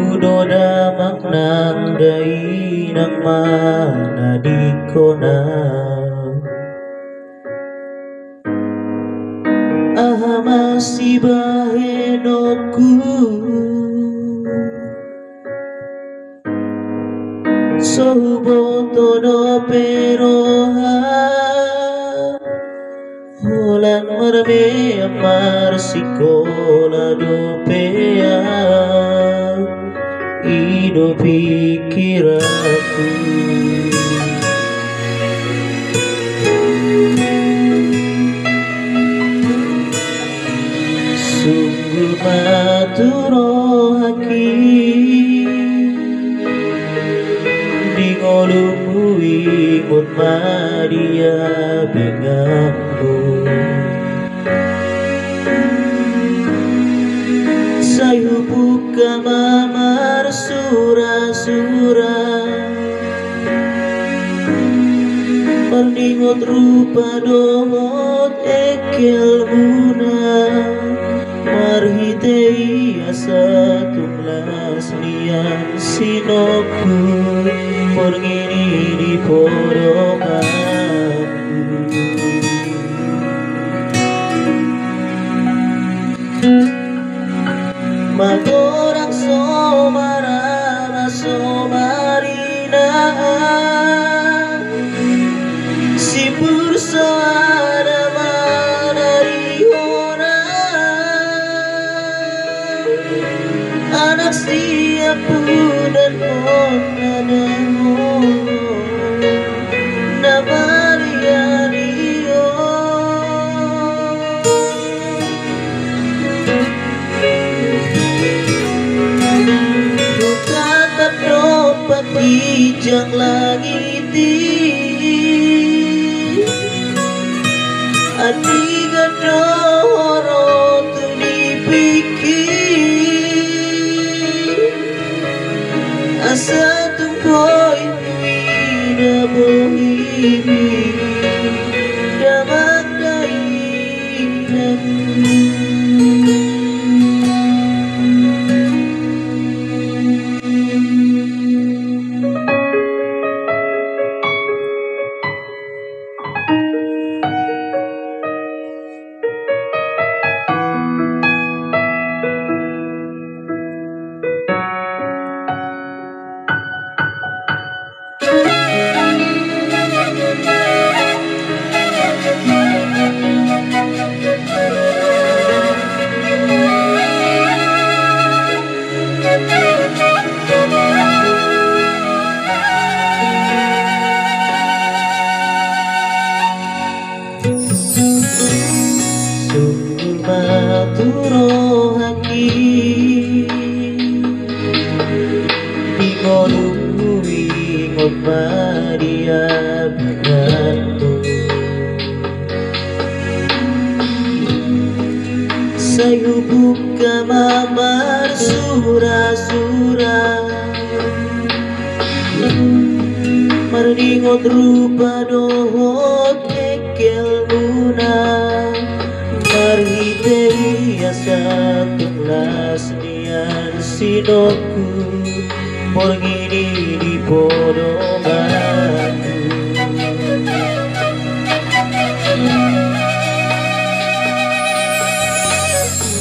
Udoda maknang dai nang mana di kona aha masih bahenoku sohuboto do peroha Holan marme amar sikola do pea Ido pikiraku Sungguh maturo haki Di ngolumui mut madia bengamu Sayu buka mamar sura-sura Perningot rupa dohot ekel muna Marhitei asa tunglas nian sinoku Perngini di poronganku Magorang somara somarina Si burso ada manari hona Anak siapu dan mona dan mono Namaria rio Tatap dopat bijak langiti Ati gadoro tu dipikir Asa tumpoi wida bohimi Damak dainaku Maturo haki Di ngolumui ngot maria bengantu Sayu buka mamar sura-sura Marningot rupa dohot ekel muna Marhitei asa tunglas nian sinoku Porngini di podonganku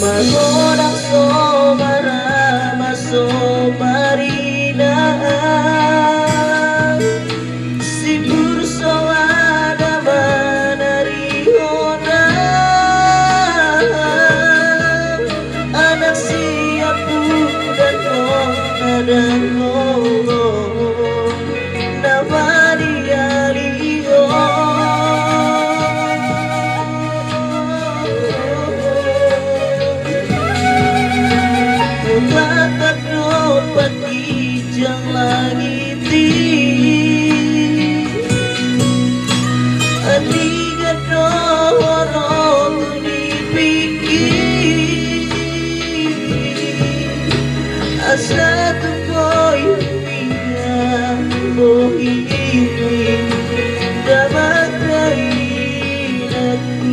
Magodak somara masomarina Si burso ada manari hona Anak siapu dan nona dan nona Nama dia Rio Tatap dopat bijak langiti Ati gadoro tu dipikir Asa tu koi minyak bohimi Dapat dainaku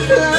Kau